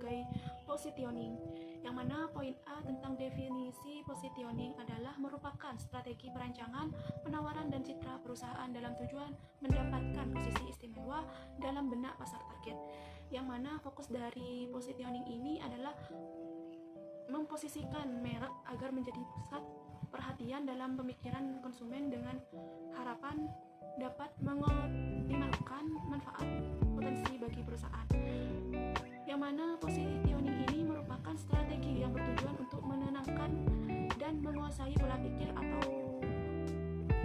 sebagai positioning. Yang mana poin A tentang definisi positioning adalah merupakan strategi perancangan, penawaran dan citra perusahaan dalam tujuan mendapatkan posisi istimewa dalam benak pasar target. Yang mana fokus dari positioning ini adalah memposisikan merek agar menjadi pusat perhatian dalam pemikiran konsumen dengan harapan dapat mengoptimalkan manfaat potensi bagi perusahaan. Yang mana positioning ini merupakan strategi yang bertujuan untuk menenangkan dan menguasai pola pikir atau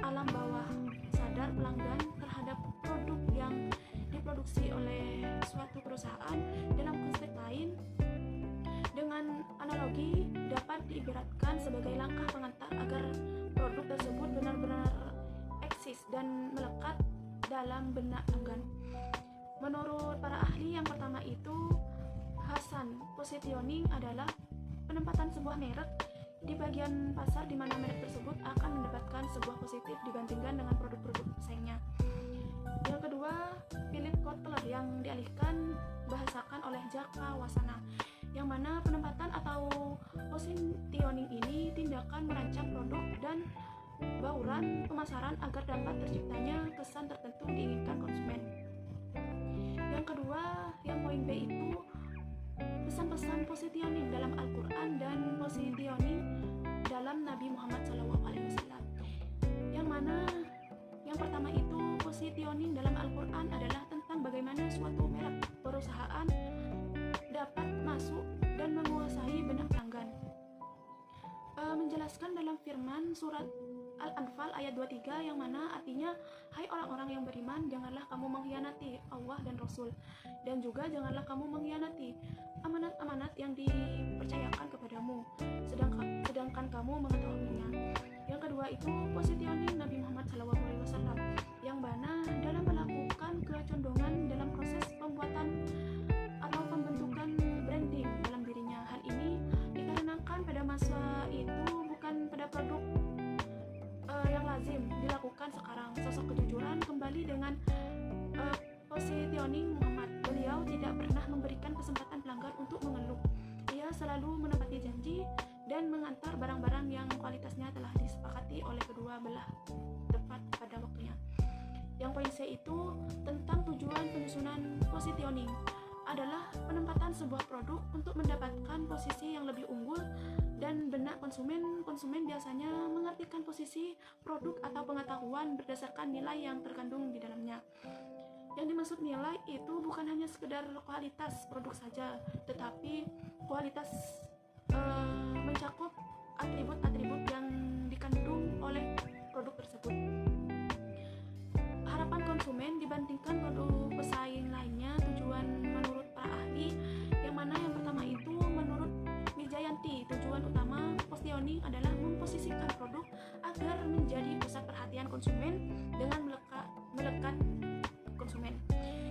alam bawah sadar pelanggan terhadap produk yang diproduksi oleh suatu perusahaan. Dalam konteks lain, dengan analogi dapat diibaratkan sebagai langkah pengantar agar produk tersebut benar-benar eksis dan melekat dalam benak pelanggan. Menurut para ahli, yang pertama itu Hasan, positioning adalah penempatan sebuah merek di bagian pasar di mana merek tersebut akan mendapatkan sebuah positif dibandingkan dengan produk-produk pesaingnya. Yang kedua, Philip Kotler yang dialihkan bahasakan oleh Jaka Wasana, yang mana penempatan atau positioning ini tindakan merancang produk dan bauran pemasaran agar dapat terciptanya kesan tertentu diinginkan konsumen. Yang kedua, yang poin B itu pesan-pesan positioning dalam Al-Quran dan positioning dalam Nabi Muhammad SAW. Yang mana yang pertama itu positioning dalam Al-Quran adalah tentang bagaimana suatu merek perusahaan dapat masuk dan menguasai benak pelanggan. Menjelaskan dalam firman surat Al-Anfal ayat 23 yang mana artinya, hai orang-orang yang beriman, janganlah kamu mengkhianati Allah dan Rasul, dan juga janganlah kamu mengkhianati amanat-amanat yang dipercayakan kepadamu, sedangkan kamu mengetahuinya. Yang kedua itu positioning Nabi Muhammad SAW, yang mana dalam melakukan kecondongan dalam proses pembuatan atau pembentukan branding dalam dirinya. Hal ini dikarenakan pada masa itu bukan pada produk yang lazim dilakukan sekarang. Sosok kejujuran kembali dengan positioning Muhammad. Beliau tidak pernah memberikan kesempatan pelanggan untuk mengeluh. Ia selalu menepati janji dan mengantar barang-barang yang kualitasnya telah disepakati oleh kedua belah tepat pada waktunya. Yang poin C itu tentang tujuan penyusunan positioning adalah penempatan sebuah produk untuk mendapatkan posisi yang lebih unggul dan benak konsumen biasanya mengartikan posisi produk atau pengetahuan berdasarkan nilai yang terkandung di dalamnya. Yang dimaksud nilai itu bukan hanya sekedar kualitas produk saja, tetapi kualitas mencakup atribut-atribut yang dikandung oleh produk tersebut. Harapan konsumen dibandingkan produk pesaing lainnya. Tujuan menurut para ahli, yang mana yang pertama itu menurut Wijayanti, tujuan utama positioning adalah memposisikan produk agar menjadi pusat perhatian konsumen dengan melekat konsumen.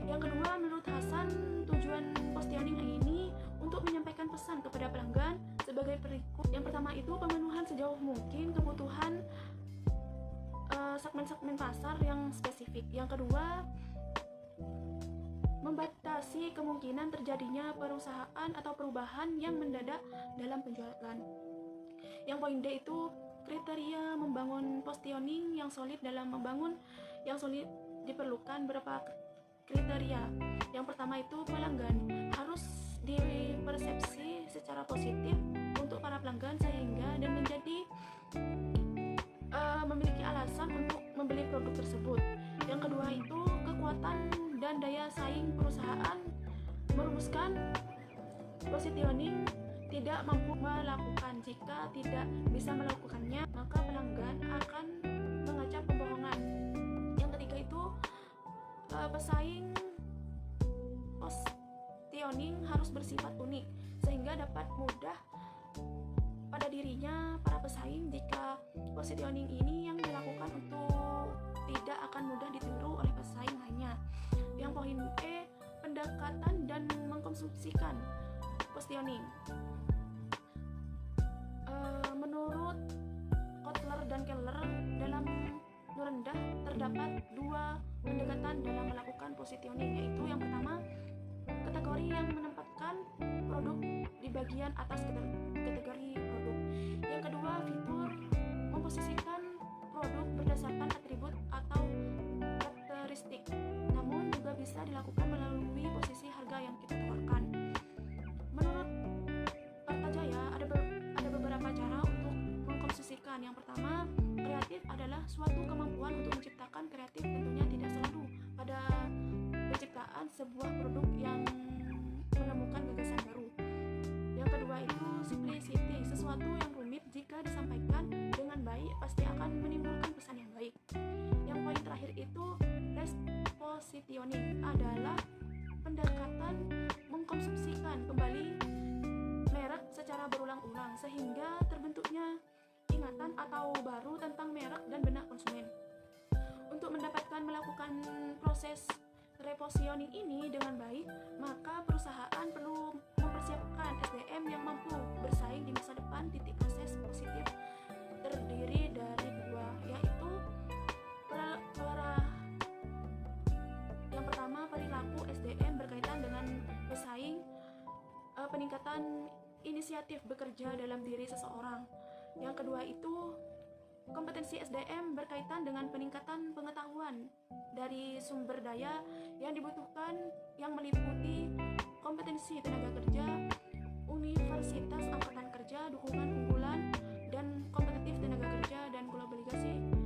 Yang kedua, menurut Hasan, tujuan positioning ini untuk menyampaikan pesan kepada pelanggan sebagai berikut. Yang pertama itu pemenuhan sejauh mungkin kebutuhan segmen-segmen pasar yang spesifik. Yang kedua, membatasi kemungkinan terjadinya perusahaan atau perubahan yang mendadak dalam penjualan. Yang poin D itu kriteria membangun positioning yang solid. Dalam membangun yang solid diperlukan beberapa kriteria. Yang pertama itu pelanggan harus dipersepsi secara positif untuk para pelanggan sehingga dan menjadi memiliki alasan untuk membeli produk tersebut. Yang kedua itu kekuatan dan daya saing perusahaan. Merumuskan positioning tidak mampu melakukan. Jika tidak bisa melakukannya, maka pelanggan akan mengacap pembohongan. Yang ketiga itu pesaing positioning harus bersifat unik sehingga dapat mudah pada dirinya para pesaing. Jika positioning ini yang dilakukan untuk tidak akan mudah ditiru oleh pesaing lainnya. Yang poin E, pendekatan dan mengkonsumsikan positioning. Menurut Kotler dan Keller, dalam Nurendah terdapat dua pendekatan dalam melakukan positioning, yaitu yang pertama, kategori yang menempatkan memposisikan produk di bagian atas kategori produk. Yang kedua, fitur memposisikan produk berdasarkan atribut atau karakteristik, namun juga bisa dilakukan melalui posisi harga yang kita tawarkan. Menurut Kartajaya, ada beberapa cara untuk mengkomposisikan. Yang pertama, kreatif adalah suatu kemampuan untuk menciptakan. Kreatif tentunya tidak selalu pada penciptaan sebuah produk yang menemukan gagasan baru. Yang kedua itu simplicity, sesuatu yang rumit jika disampaikan dengan baik pasti akan menimbulkan pesan yang baik. Yang poin terakhir itu repositioning, adalah pendekatan mengkonsumsikan kembali merek secara berulang-ulang sehingga terbentuknya ingatan atau baru tentang merek dan benak konsumen. Untuk melakukan proses repositioning ini dengan baik, maka perusahaan perlu mempersiapkan SDM yang mampu bersaing di masa depan. Titik proses positif terdiri dari dua, yaitu yang pertama, perilaku SDM berkaitan dengan bersaing, peningkatan inisiatif bekerja dalam diri seseorang. Yang kedua itu kompetensi SDM berkaitan dengan peningkatan pengetahuan dari sumber daya yang dibutuhkan, yang meliputi kompetensi tenaga kerja, universitas angkatan kerja, dukungan unggulan dan kompetitif tenaga kerja, dan globalisasi